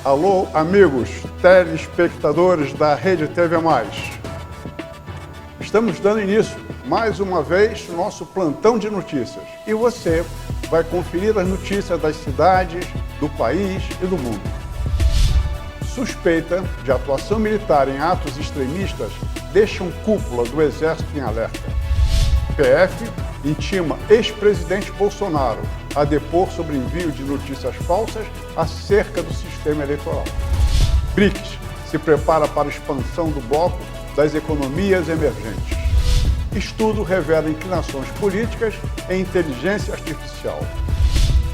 Alô, amigos, telespectadores da Rede TV+. Estamos dando início, mais uma vez, ao nosso plantão de notícias. E você vai conferir as notícias das cidades, do país e do mundo. Suspeita de atuação militar em atos extremistas deixam cúpula do Exército em alerta. PF intima ex-presidente Bolsonaro a depor sobre envio de notícias falsas acerca do sistema eleitoral. BRICS se prepara para a expansão do bloco das economias emergentes. Estudo revela inclinações políticas em inteligência artificial.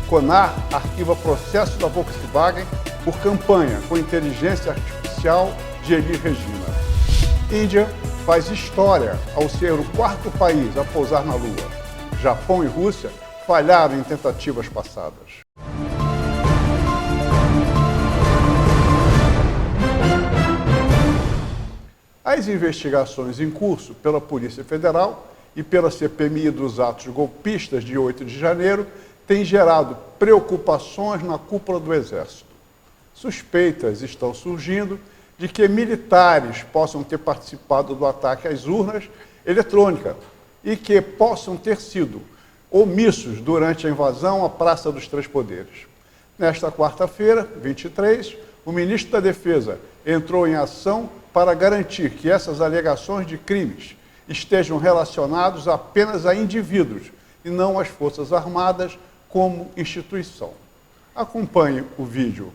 CONAR arquiva processo da Volkswagen por campanha com inteligência artificial de Elis Regina. Índia faz história ao ser o quarto país a pousar na Lua. Japão e Rússia falharam em tentativas passadas. As investigações em curso pela Polícia Federal e pela CPMI dos atos golpistas de 8 de janeiro têm gerado preocupações na cúpula do Exército. Suspeitas estão surgindo de que militares possam ter participado do ataque às urnas eletrônicas e que possam ter sido omissos durante a invasão à Praça dos Três Poderes. Nesta quarta-feira, 23, o ministro da Defesa entrou em ação para garantir que essas alegações de crimes estejam relacionados apenas a indivíduos e não às Forças Armadas como instituição. Acompanhe o vídeo.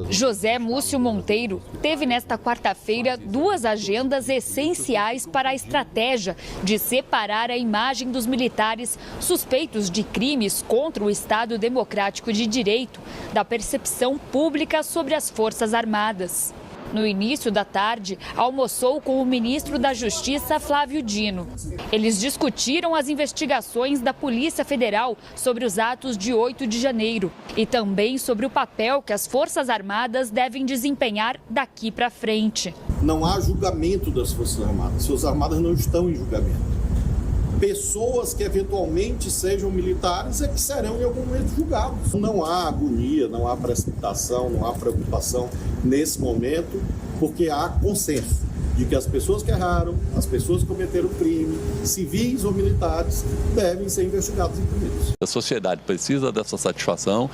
José Múcio Monteiro teve nesta quarta-feira duas agendas essenciais para a estratégia de separar a imagem dos militares suspeitos de crimes contra o Estado Democrático de Direito da percepção pública sobre as Forças Armadas. No início da tarde, almoçou com o ministro da Justiça, Flávio Dino. Eles discutiram as investigações da Polícia Federal sobre os atos de 8 de janeiro e também sobre o papel que as Forças Armadas devem desempenhar daqui para frente. Não há julgamento das Forças Armadas. As Forças Armadas não estão em julgamento. Pessoas que eventualmente sejam militares é que serão em algum momento julgados. Não há agonia, não há precipitação, não há preocupação nesse momento, porque há consenso de que as pessoas que erraram, as pessoas que cometeram crime, civis ou militares, devem ser investigadas e punidas. A sociedade precisa dessa satisfação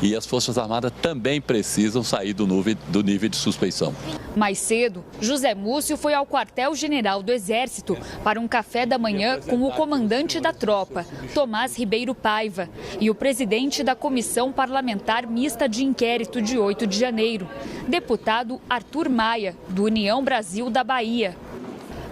e as Forças Armadas também precisam sair do nível de suspeição. Mais cedo, José Múcio foi ao quartel-general do Exército para um café da manhã com o comandante da tropa, Tomás Ribeiro Paiva, e o presidente da Comissão Parlamentar Mista de Inquérito de 8 de janeiro, deputado Arthur Maia, do União Brasil da Bahia.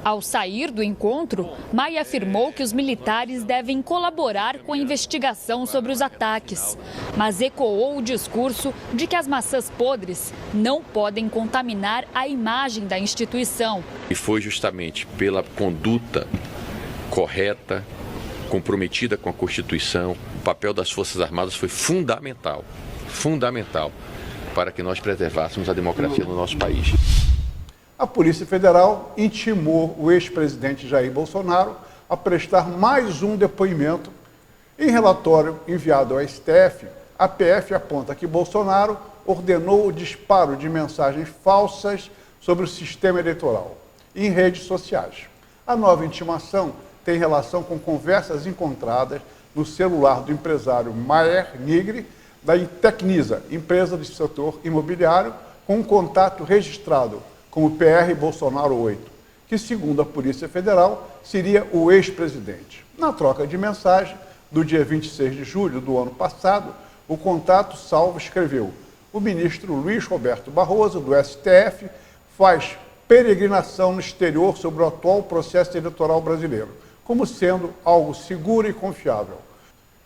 Ao sair do encontro, Maia afirmou que os militares devem colaborar com a investigação sobre os ataques, mas ecoou o discurso de que as maçãs podres não podem contaminar a imagem da instituição. E foi justamente pela conduta correta, comprometida com a Constituição, o papel das Forças Armadas foi fundamental para que nós preservássemos a democracia no nosso país. A Polícia Federal intimou o ex-presidente Jair Bolsonaro a prestar mais um depoimento. Em relatório enviado ao STF, a PF aponta que Bolsonaro ordenou o disparo de mensagens falsas sobre o sistema eleitoral em redes sociais. A nova intimação tem relação com conversas encontradas no celular do empresário Maier Nigri, da Tecnisa, empresa do setor imobiliário, com um contato registrado como PR Bolsonaro 8, que, segundo a Polícia Federal, seria o ex-presidente. Na troca de mensagem, do dia 26 de julho do ano passado, o contato salvo escreveu: o ministro Luiz Roberto Barroso, do STF, faz peregrinação no exterior sobre o atual processo eleitoral brasileiro, como sendo algo seguro e confiável.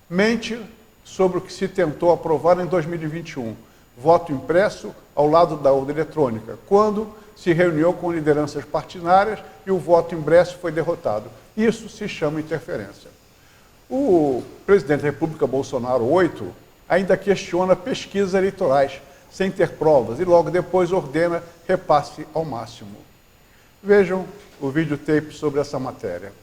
Mente sobre o que se tentou aprovar em 2021, voto impresso ao lado da urna eletrônica, quando se reuniu com lideranças partidárias e o voto impresso foi derrotado. Isso se chama interferência. O presidente da República, Bolsonaro 8, ainda questiona pesquisas eleitorais sem ter provas e logo depois ordena repasse ao máximo. Vejam o videotape sobre essa matéria.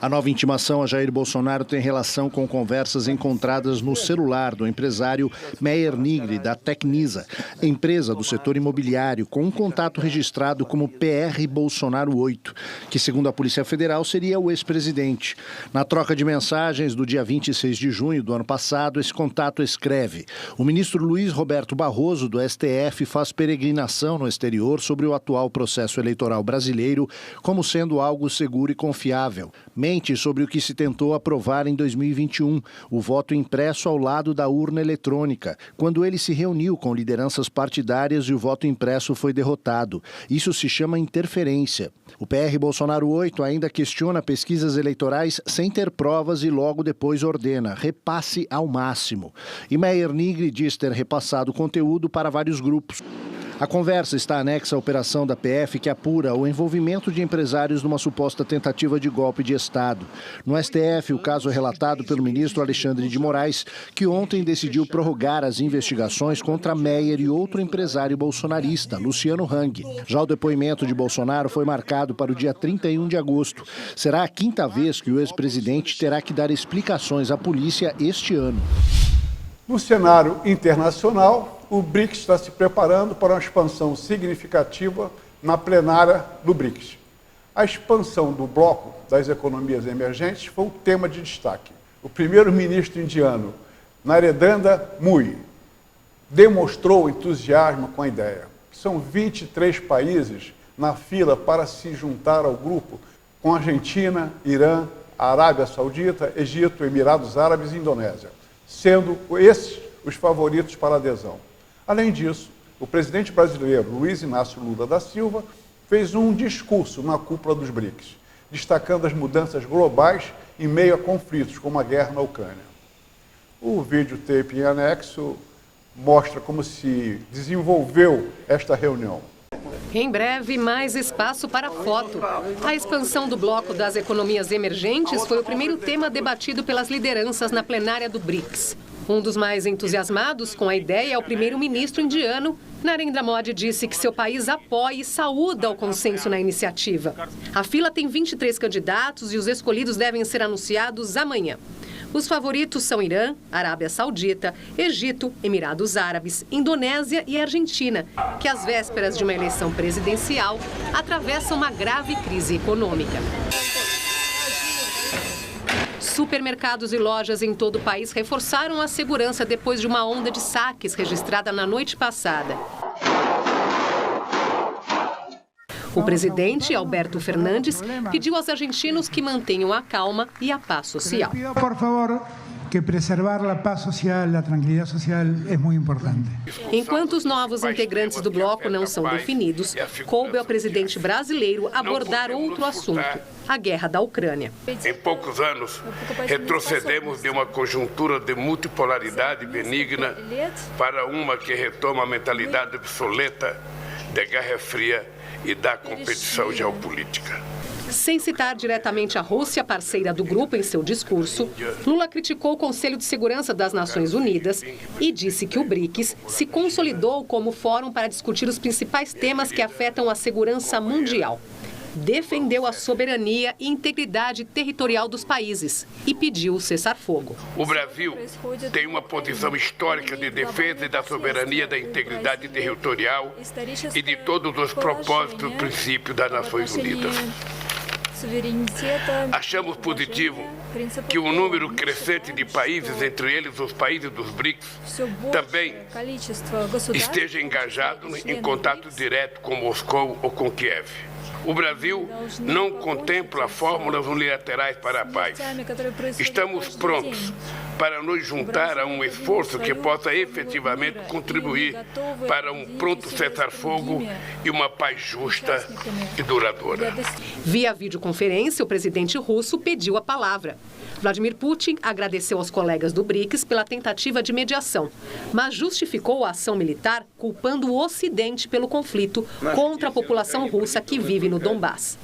A nova intimação a Jair Bolsonaro tem relação com conversas encontradas no celular do empresário Meyer Nigri, da Tecnisa, empresa do setor imobiliário, com um contato registrado como PR Bolsonaro 8, que, segundo a Polícia Federal, seria o ex-presidente. Na troca de mensagens do dia 26 de junho do ano passado, esse contato escreve: o ministro Luiz Roberto Barroso, do STF, faz peregrinação no exterior sobre o atual processo eleitoral brasileiro como sendo algo seguro e confiável. Mente sobre o que se tentou aprovar em 2021, o voto impresso ao lado da urna eletrônica, quando ele se reuniu com lideranças partidárias e o voto impresso foi derrotado. Isso se chama interferência. O PR Bolsonaro 8 ainda questiona pesquisas eleitorais sem ter provas e logo depois ordena repasse ao máximo. E Meyer Nigri diz ter repassado conteúdo para vários grupos. A conversa está anexa à operação da PF que apura o envolvimento de empresários numa suposta tentativa de golpe de Estado. No STF, o caso é relatado pelo ministro Alexandre de Moraes, que ontem decidiu prorrogar as investigações contra Meyer e outro empresário bolsonarista, Luciano Hang. Já o depoimento de Bolsonaro foi marcado para o dia 31 de agosto. Será a quinta vez que o ex-presidente terá que dar explicações à polícia este ano. No cenário internacional, o BRICS está se preparando para uma expansão significativa na plenária do BRICS. A expansão do bloco das economias emergentes foi o tema de destaque. O primeiro-ministro indiano, Narendra Modi, demonstrou entusiasmo com a ideia. São 23 países na fila para se juntar ao grupo, com Argentina, Irã, Arábia Saudita, Egito, Emirados Árabes e Indonésia, sendo esses os favoritos para a adesão. Além disso, o presidente brasileiro Luiz Inácio Lula da Silva fez um discurso na cúpula dos BRICS, destacando as mudanças globais em meio a conflitos, como a guerra na Ucrânia. O videotape em anexo mostra como se desenvolveu esta reunião. Em breve, mais espaço para foto. A expansão do bloco das economias emergentes foi o primeiro tema debatido pelas lideranças na plenária do BRICS. Um dos mais entusiasmados com a ideia é o primeiro-ministro indiano. Narendra Modi disse que seu país apoia e saúda o consenso na iniciativa. A fila tem 23 candidatos e os escolhidos devem ser anunciados amanhã. Os favoritos são Irã, Arábia Saudita, Egito, Emirados Árabes, Indonésia e Argentina, que às vésperas de uma eleição presidencial atravessam uma grave crise econômica. Supermercados e lojas em todo o país reforçaram a segurança depois de uma onda de saques registrada na noite passada. O presidente, Alberto Fernandes, pediu aos argentinos que mantenham a calma e a paz social. Por favor, que preservar a paz social, a tranquilidade social é muito importante. Enquanto os novos integrantes do bloco não são definidos, coube ao presidente brasileiro abordar outro assunto, a guerra da Ucrânia. Em poucos anos, retrocedemos de uma conjuntura de multipolaridade benigna para uma que retoma a mentalidade obsoleta da Guerra Fria e da competição geopolítica. Sem citar diretamente a Rússia, parceira do grupo, em seu discurso, Lula criticou o Conselho de Segurança das Nações Unidas e disse que o BRICS se consolidou como fórum para discutir os principais temas que afetam a segurança mundial. Defendeu a soberania e integridade territorial dos países e pediu o cessar-fogo. O Brasil tem uma posição histórica de defesa da soberania e da integridade territorial e de todos os propósitos e princípios das Nações Unidas. Achamos positivo que um número crescente de países, entre eles os países dos BRICS, também esteja engajado em contato direto com Moscou ou com Kiev. O Brasil não contempla fórmulas unilaterais para a paz. Estamos prontos para nos juntar a um esforço que possa efetivamente contribuir para um pronto cessar-fogo e uma paz justa e duradoura. Via videoconferência, o presidente russo pediu a palavra. Vladimir Putin agradeceu aos colegas do BRICS pela tentativa de mediação, mas justificou a ação militar culpando o Ocidente pelo conflito contra a população russa que vive no Donbass.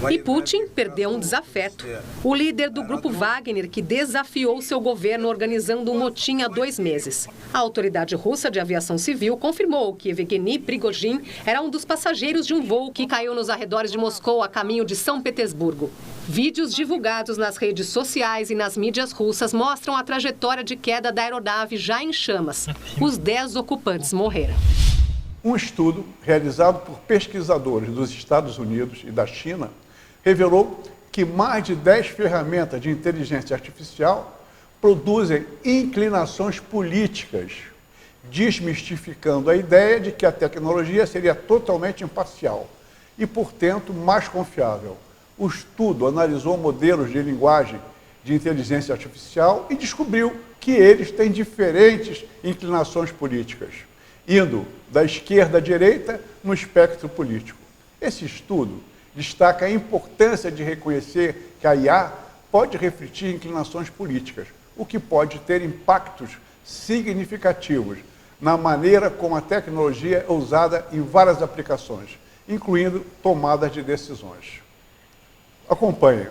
E Putin perdeu um desafeto. O líder do grupo Wagner, que desafiou seu governo governo organizando um motim há 2 meses. A autoridade russa de aviação civil confirmou que Evgeny Prigozhin era um dos passageiros de um voo que caiu nos arredores de Moscou a caminho de São Petersburgo. Vídeos divulgados nas redes sociais e nas mídias russas mostram a trajetória de queda da aeronave já em chamas. Os 10 ocupantes morreram. Um estudo realizado por pesquisadores dos Estados Unidos e da China revelou que mais de 10 ferramentas de inteligência artificial produzem inclinações políticas, desmistificando a ideia de que a tecnologia seria totalmente imparcial e, portanto, mais confiável. O estudo analisou modelos de linguagem de inteligência artificial e descobriu que eles têm diferentes inclinações políticas, indo da esquerda à direita no espectro político. Esse estudo destaca a importância de reconhecer que a IA pode refletir inclinações políticas, o que pode ter impactos significativos na maneira como a tecnologia é usada em várias aplicações, incluindo tomadas de decisões. Acompanhe.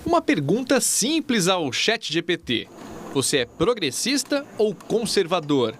Uma pergunta simples ao ChatGPT. Você é progressista ou conservador?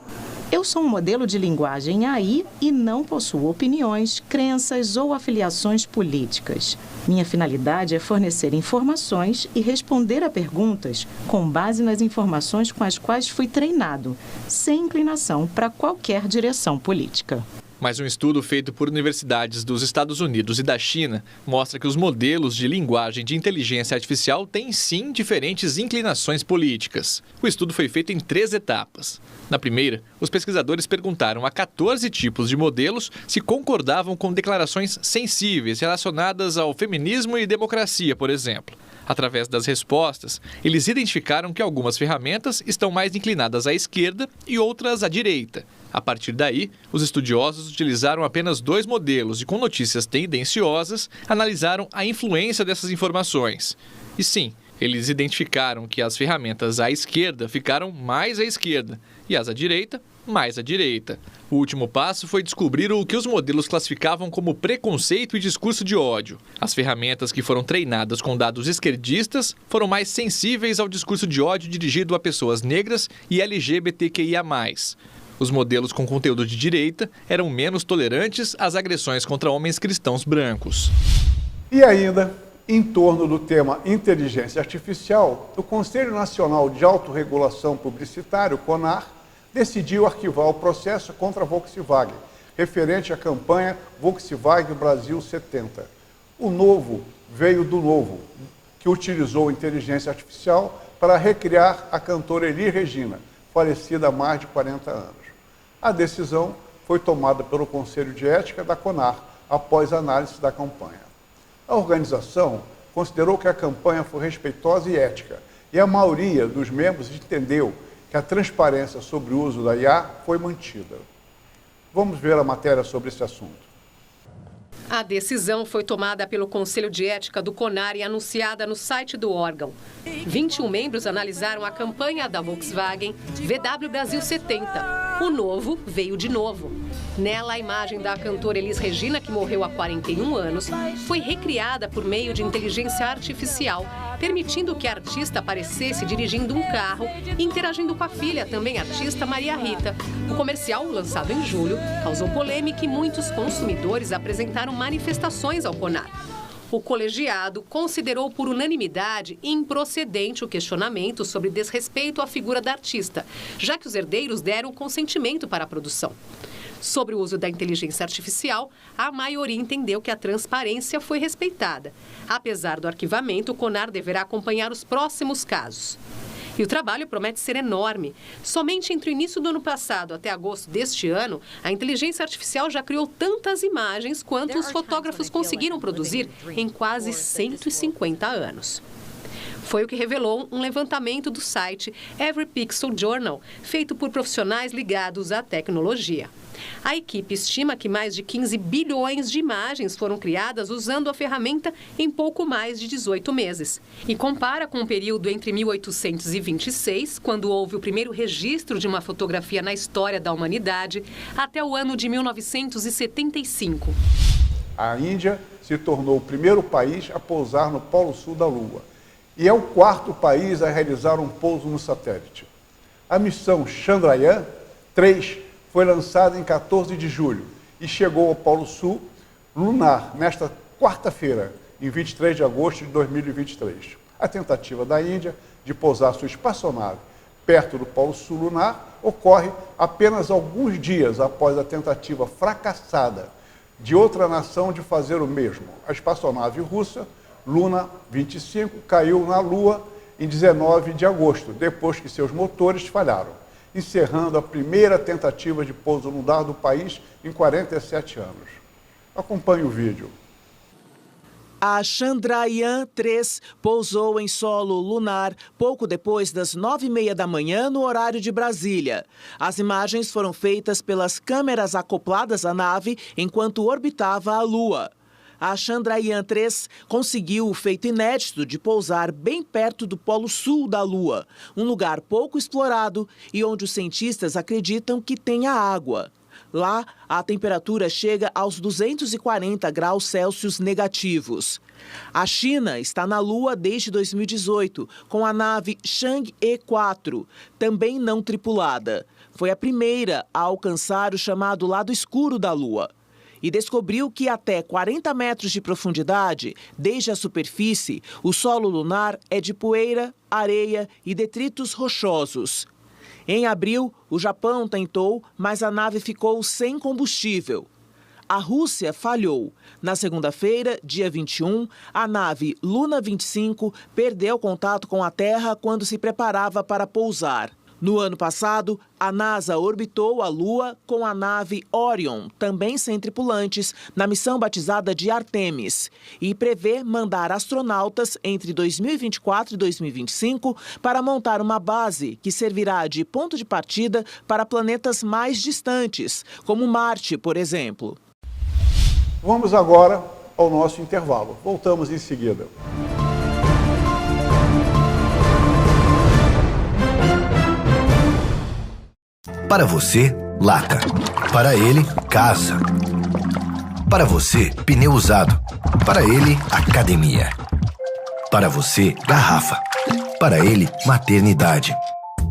Eu sou um modelo de linguagem AI e não possuo opiniões, crenças ou afiliações políticas. Minha finalidade é fornecer informações e responder a perguntas com base nas informações com as quais fui treinado, sem inclinação para qualquer direção política. Mas um estudo feito por universidades dos Estados Unidos e da China mostra que os modelos de linguagem de inteligência artificial têm sim diferentes inclinações políticas. O estudo foi feito em 3 etapas. Na primeira, os pesquisadores perguntaram a 14 tipos de modelos se concordavam com declarações sensíveis relacionadas ao feminismo e democracia, por exemplo. Através das respostas, eles identificaram que algumas ferramentas estão mais inclinadas à esquerda e outras à direita. A partir daí, os estudiosos utilizaram apenas 2 modelos e, com notícias tendenciosas, analisaram a influência dessas informações. E sim, eles identificaram que as ferramentas à esquerda ficaram mais à esquerda e as à direita, mais à direita. O último passo foi descobrir o que os modelos classificavam como preconceito e discurso de ódio. As ferramentas que foram treinadas com dados esquerdistas foram mais sensíveis ao discurso de ódio dirigido a pessoas negras e LGBTQIA+. Os modelos com conteúdo de direita eram menos tolerantes às agressões contra homens cristãos brancos. E ainda, em torno do tema inteligência artificial, o Conselho Nacional de Autorregulação Publicitária, o CONAR, decidiu arquivar o processo contra a Volkswagen, referente à campanha Volkswagen Brasil 70. O novo veio do novo, que utilizou inteligência artificial para recriar a cantora Elis Regina, falecida há mais de 40 anos. A decisão foi tomada pelo Conselho de Ética da CONAR, após análise da campanha. A organização considerou que a campanha foi respeitosa e ética, e a maioria dos membros entendeu que a transparência sobre o uso da IA foi mantida. Vamos ver a matéria sobre esse assunto. A decisão foi tomada pelo Conselho de Ética do CONAR e anunciada no site do órgão. 21 membros analisaram a campanha da Volkswagen VW Brasil 70. O novo veio de novo. Nela, a imagem da cantora Elis Regina, que morreu há 41 anos, foi recriada por meio de inteligência artificial, permitindo que a artista aparecesse dirigindo um carro e interagindo com a filha, também artista, Maria Rita. O comercial, lançado em julho, causou polêmica e muitos consumidores apresentaram manifestações ao CONAR. O colegiado considerou por unanimidade improcedente o questionamento sobre desrespeito à figura da artista, já que os herdeiros deram consentimento para a produção. Sobre o uso da inteligência artificial, a maioria entendeu que a transparência foi respeitada. Apesar do arquivamento, o CONAR deverá acompanhar os próximos casos. E o trabalho promete ser enorme. Somente entre o início do ano passado até agosto deste ano, a inteligência artificial já criou tantas imagens quanto os fotógrafos conseguiram produzir em quase 150 anos. Foi o que revelou um levantamento do site Every Pixel Journal, feito por profissionais ligados à tecnologia. A equipe estima que mais de 15 bilhões de imagens foram criadas usando a ferramenta em pouco mais de 18 meses. E compara com o período entre 1826, quando houve o primeiro registro de uma fotografia na história da humanidade, até o ano de 1975. A Índia se tornou o primeiro país a pousar no Polo Sul da Lua. e é o quarto país a realizar um pouso no satélite. A missão Chandrayaan-3 foi lançada em 14 de julho e chegou ao Polo Sul lunar nesta quarta-feira, em 23 de agosto de 2023. A tentativa da Índia de pousar sua espaçonave perto do Polo Sul lunar ocorre apenas alguns dias após a tentativa fracassada de outra nação de fazer o mesmo. A espaçonave russa, Luna 25, caiu na Lua em 19 de agosto, depois que seus motores falharam, encerrando a primeira tentativa de pouso lunar do país em 47 anos. Acompanhe o vídeo. A Chandrayaan-3 pousou em solo lunar pouco depois das 9h30 da manhã no horário de Brasília. As imagens foram feitas pelas câmeras acopladas à nave enquanto orbitava a Lua. A Chandrayaan-3 conseguiu o feito inédito de pousar bem perto do Polo Sul da Lua, um lugar pouco explorado e onde os cientistas acreditam que tenha água. Lá, a temperatura chega aos 240 graus Celsius negativos. A China está na Lua desde 2018, com a nave Chang'e 4, também não tripulada. Foi a primeira a alcançar o chamado lado escuro da Lua. E descobriu que até 40 metros de profundidade, desde a superfície, o solo lunar é de poeira, areia e detritos rochosos. Em abril, o Japão tentou, mas a nave ficou sem combustível. A Rússia falhou. Na segunda-feira, dia 21, a nave Luna 25 perdeu contato com a Terra quando se preparava para pousar. No ano passado, a NASA orbitou a Lua com a nave Orion, também sem tripulantes, na missão batizada de Artemis, e prevê mandar astronautas entre 2024 e 2025 para montar uma base que servirá de ponto de partida para planetas mais distantes, como Marte, por exemplo. Vamos agora ao nosso intervalo. Voltamos em seguida. Para você, lata. Para ele, casa. Para você, pneu usado. Para ele, academia. Para você, garrafa. Para ele, maternidade.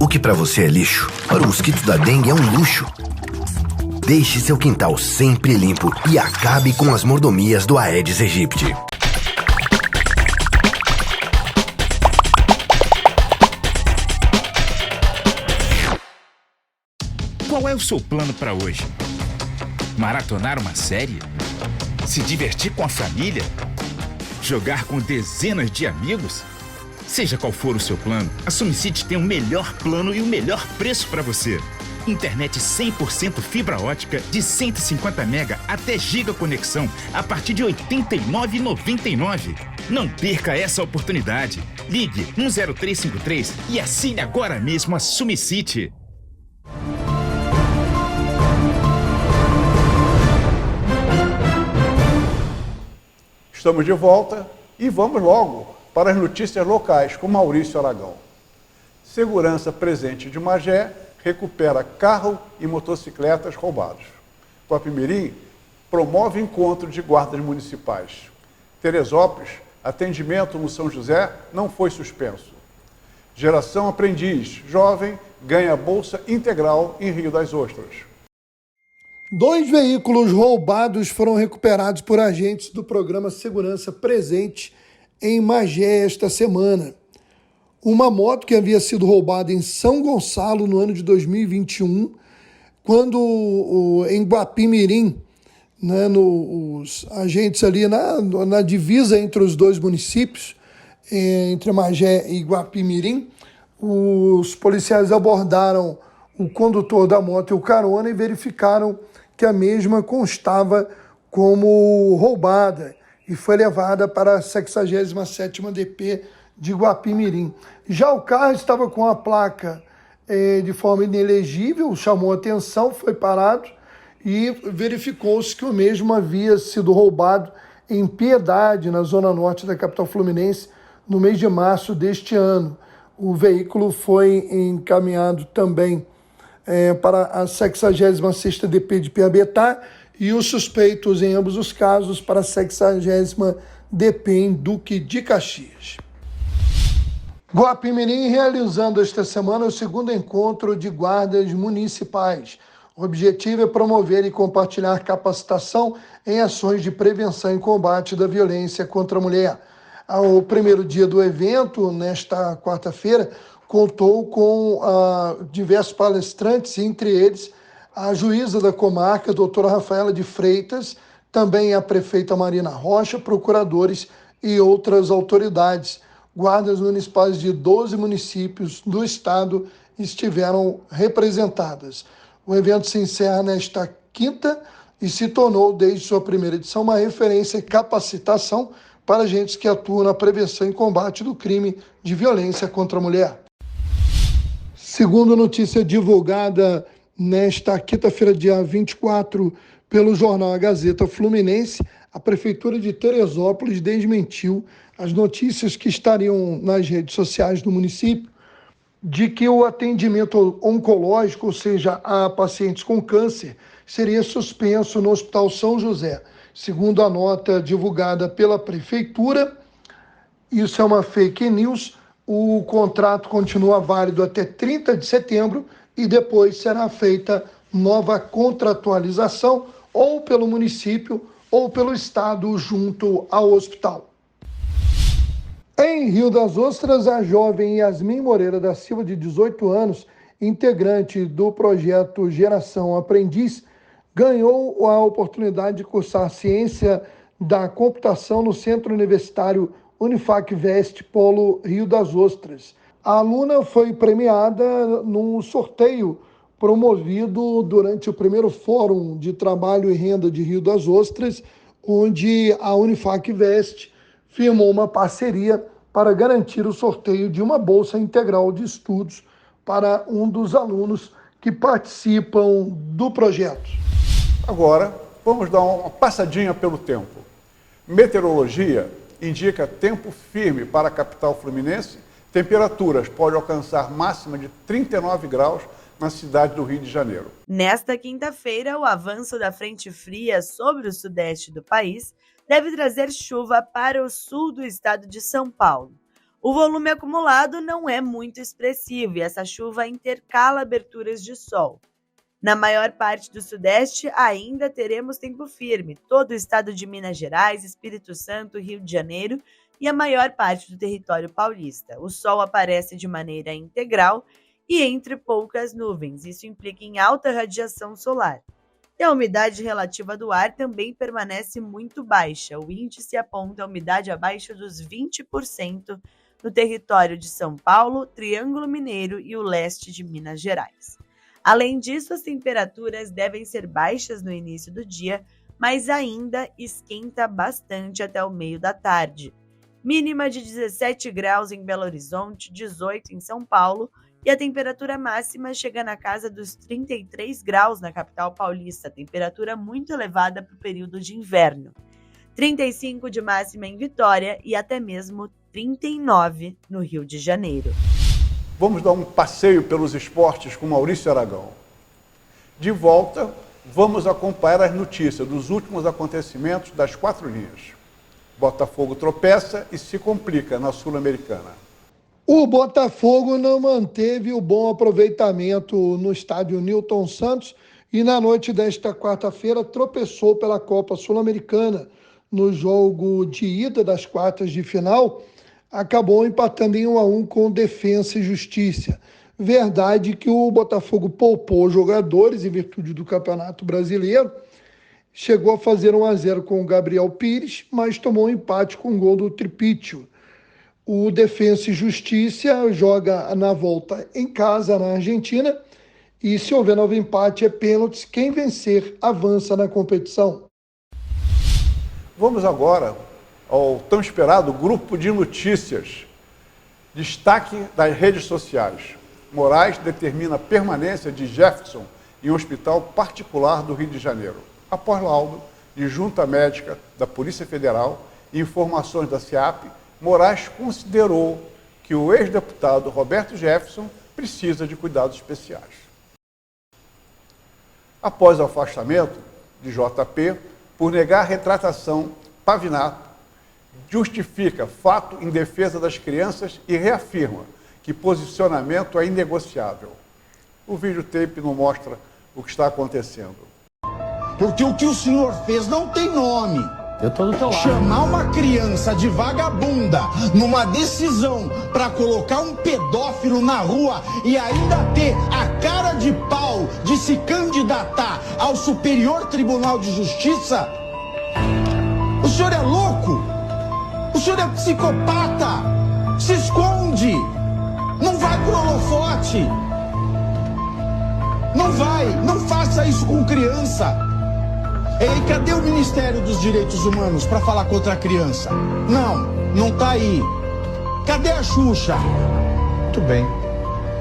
O que para você é lixo, para o mosquito da dengue é um luxo. Deixe seu quintal sempre limpo e acabe com as mordomias do Aedes aegypti. Qual é o seu plano para hoje? Maratonar uma série? Se divertir com a família? Jogar com dezenas de amigos? Seja qual for o seu plano, a SumiCity tem o melhor plano e o melhor preço para você. Internet 100% fibra ótica de 150 MB até giga conexão a partir de R$ 89,99. Não perca essa oportunidade. Ligue 10353 e assine agora mesmo a SumiCity. Estamos de volta e vamos logo para as notícias locais com Maurício Aragão. Segurança presente de Magé recupera carro e motocicletas roubados. Guapimirim promove encontro de guardas municipais. Teresópolis, atendimento no São José não foi suspenso. Geração Aprendiz, jovem, ganha bolsa integral em Rio das Ostras. 2 veículos roubados foram recuperados por agentes do programa Segurança Presente em Magé esta semana. Uma moto que havia sido roubada em São Gonçalo no ano de 2021, quando em Guapimirim, né, os agentes ali na divisa entre os dois municípios, entre Magé e Guapimirim, os policiais abordaram o condutor da moto e o carona e verificaram que a mesma constava como roubada e foi levada para a 67ª DP de Guapimirim. Já o carro estava com a placa de forma inelegível, chamou a atenção, foi parado e verificou-se que o mesmo havia sido roubado em Piedade, na zona norte da capital fluminense, no mês de março deste ano. O veículo foi encaminhado também para a 66ª DP de Piabetá e os suspeitos em ambos os casos para a 60ª DP em Duque de Caxias. Guapimirim realizando esta semana o segundo encontro de guardas municipais. O objetivo é promover e compartilhar capacitação em ações de prevenção e combate da violência contra a mulher. O primeiro dia do evento, nesta quarta-feira, contou com diversos palestrantes, entre eles a juíza da comarca, a doutora Rafaela de Freitas, também a prefeita Marina Rocha, procuradores e outras autoridades. Guardas municipais de 12 municípios do estado estiveram representadas. O evento se encerra nesta quinta e se tornou, desde sua primeira edição, uma referência e capacitação para agentes que atuam na prevenção e combate do crime de violência contra a mulher. Segundo notícia divulgada nesta quinta-feira, dia 24, pelo jornal A Gazeta Fluminense, a Prefeitura de Teresópolis desmentiu as notícias que estariam nas redes sociais do município de que o atendimento oncológico, ou seja, a pacientes com câncer, seria suspenso no Hospital São José. Segundo a nota divulgada pela Prefeitura, isso é uma fake news, o contrato continua válido até 30 de setembro e depois será feita nova contratualização ou pelo município ou pelo Estado junto ao hospital. Em Rio das Ostras, a jovem Yasmin Moreira da Silva, de 18 anos, integrante do projeto Geração Aprendiz, ganhou a oportunidade de cursar Ciência da Computação no Centro Universitário Unifacvest Polo Rio das Ostras. A aluna foi premiada num sorteio promovido durante o primeiro Fórum de Trabalho e Renda de Rio das Ostras, onde a Unifacvest firmou uma parceria para garantir o sorteio de uma bolsa integral de estudos para um dos alunos que participam do projeto. Agora, vamos dar uma passadinha pelo tempo. Meteorologia indica tempo firme para a capital fluminense. Temperaturas podem alcançar máxima de 39 graus na cidade do Rio de Janeiro. Nesta quinta-feira, o avanço da frente fria sobre o sudeste do país deve trazer chuva para o sul do estado de São Paulo. O volume acumulado não é muito expressivo e essa chuva intercala aberturas de sol. Na maior parte do sudeste, ainda teremos tempo firme, todo o estado de Minas Gerais, Espírito Santo, Rio de Janeiro e a maior parte do território paulista. O sol aparece de maneira integral e entre poucas nuvens, isso implica em alta radiação solar. E a umidade relativa do ar também permanece muito baixa. O índice aponta a umidade abaixo dos 20% no território de São Paulo, Triângulo Mineiro e o leste de Minas Gerais. Além disso, as temperaturas devem ser baixas no início do dia, mas ainda esquenta bastante até o meio da tarde. Mínima de 17 graus em Belo Horizonte, 18 em São Paulo, e a temperatura máxima chega na casa dos 33 graus na capital paulista, temperatura muito elevada para o período de inverno. 35 de máxima em Vitória e até mesmo 39 no Rio de Janeiro. Vamos dar um passeio pelos esportes com Maurício Aragão. De volta, vamos acompanhar as notícias dos últimos acontecimentos das 4 linhas. Botafogo tropeça e se complica na Sul-Americana. O Botafogo não manteve o bom aproveitamento no estádio Newton Santos e na noite desta quarta-feira tropeçou pela Copa Sul-Americana. No jogo de ida das quartas de final, acabou empatando em 1-1 com Defensa e Justiça. Verdade que o Botafogo poupou jogadores em virtude do Campeonato Brasileiro, chegou a fazer 1-0 com o Gabriel Pires, mas tomou um empate com o gol do Tripítio. O Defensa e Justiça joga na volta em casa, na Argentina, e se houver novo empate é pênaltis, quem vencer avança na competição. Vamos agora ao tão esperado grupo de notícias. Destaque das redes sociais. Moraes determina a permanência de Jefferson em um hospital particular do Rio de Janeiro. Após laudo de junta médica da Polícia Federal e informações da SEAP, Moraes considerou que o ex-deputado Roberto Jefferson precisa de cuidados especiais. Após o afastamento de JP, por negar retratação, Pavinato justifica fato em defesa das crianças e reafirma que posicionamento é inegociável. O videotape não mostra o que está acontecendo. Porque o que o senhor fez não tem nome. Eu tô do teu lado. Chamar uma criança de vagabunda numa decisão para colocar um pedófilo na rua e ainda ter a cara de pau de se candidatar ao Superior Tribunal de Justiça? O senhor é louco? O senhor é psicopata? Se esconde! Não vai pro holofote! Não vai! Não faça isso com criança! E cadê o Ministério dos Direitos Humanos para falar contra a criança? Não tá aí. Cadê a Xuxa? Muito bem,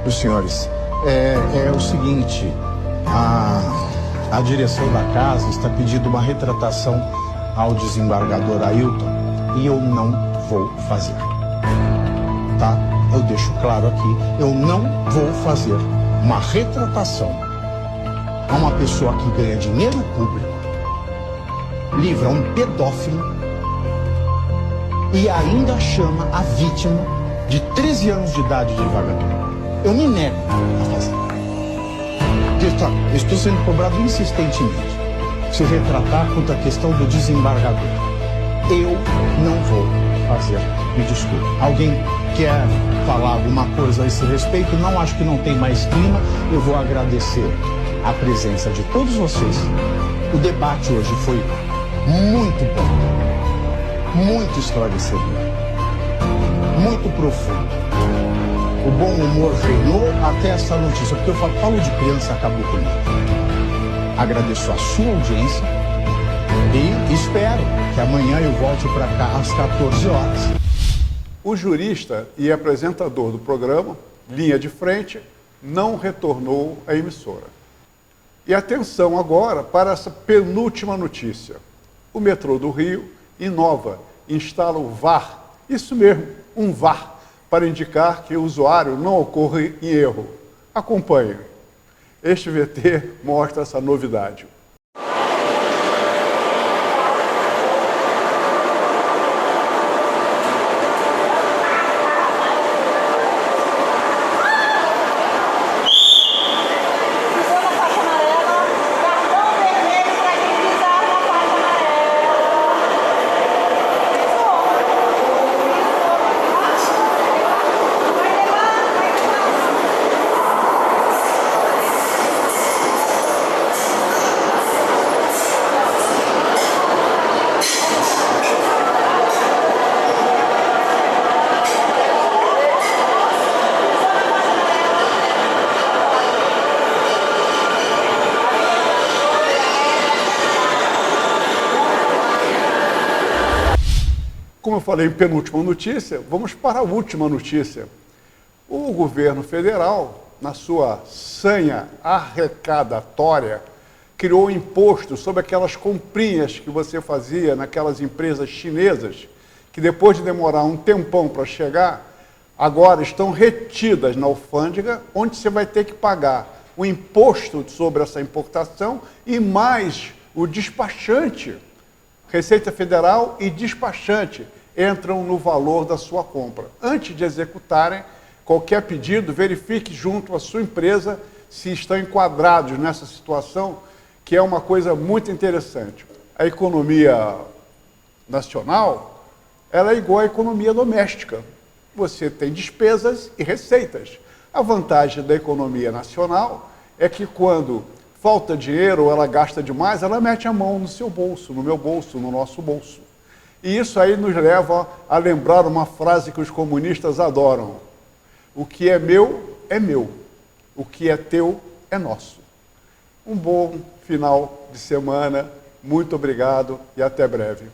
meus senhores. É o seguinte, a direção da casa está pedindo uma retratação ao desembargador Ailton e eu não vou fazer. Tá? Eu deixo claro aqui, eu não vou fazer uma retratação a uma pessoa que ganha dinheiro público, livra um pedófilo e ainda chama a vítima de 13 anos de idade de vagabundo. Eu me nego a fazer. Eu estou sendo cobrado insistentemente se retratar quanto à questão do desembargador. Eu não vou fazer. Me desculpe. Alguém quer falar alguma coisa a esse respeito? Não, acho que não tem mais clima. Eu vou agradecer a presença de todos vocês. O debate hoje foi muito bom, muito esclarecedor, muito profundo. O bom humor reinou até essa notícia, porque eu falo de criança, acabou comigo. Agradeço a sua audiência e espero que amanhã eu volte para cá às 14 horas. O jurista e apresentador do programa, Linha de Frente, não retornou à emissora. E atenção agora para essa penúltima notícia. O metrô do Rio inova, instala o VAR, isso mesmo, um VAR, para indicar que o usuário não ocorre em erro. Acompanhe. Este VT mostra essa novidade. Como eu falei em penúltima notícia, vamos para a última notícia. O governo federal, na sua sanha arrecadatória, criou um imposto sobre aquelas comprinhas que você fazia naquelas empresas chinesas, que depois de demorar um tempão para chegar, agora estão retidas na alfândega, onde você vai ter que pagar o imposto sobre essa importação e mais o despachante. Receita Federal e despachante entram no valor da sua compra. Antes de executarem qualquer pedido, verifique junto à sua empresa se estão enquadrados nessa situação, que é uma coisa muito interessante. A economia nacional, ela é igual à economia doméstica. Você tem despesas e receitas. A vantagem da economia nacional é que quando falta dinheiro ou ela gasta demais, ela mete a mão no seu bolso, no meu bolso, no nosso bolso. E isso aí nos leva a lembrar uma frase que os comunistas adoram. O que é meu, é meu. O que é teu, é nosso. Um bom final de semana. Muito obrigado e até breve.